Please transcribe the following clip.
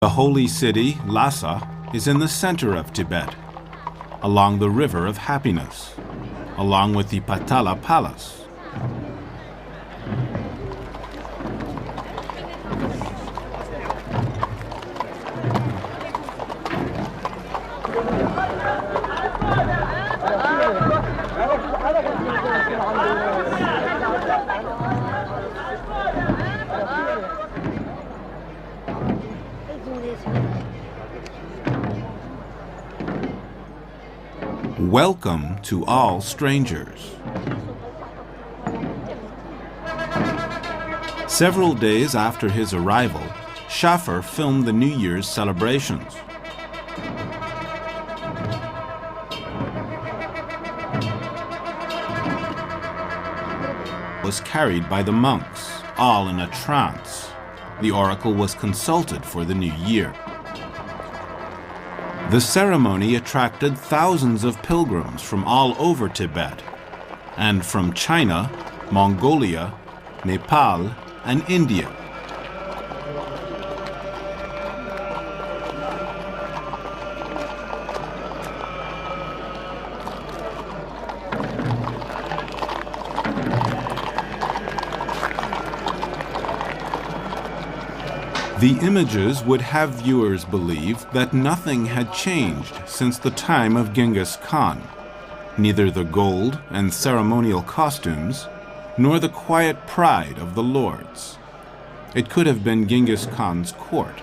The holy city, Lhasa, is in the center of Tibet, along the River of Happiness, along with the Potala Palace. Welcome to all strangers. Several days after his arrival, Schaffer filmed the New Year's celebrations. Was carried by the monks, all in a trance. The oracle was consulted for the new year. The ceremony attracted thousands of pilgrims from all over Tibet, and from China, Mongolia, Nepal, and India. The images would have viewers believe that nothing had changed since the time of Genghis Khan, neither the gold and ceremonial costumes, nor the quiet pride of the lords. It could have been Genghis Khan's court.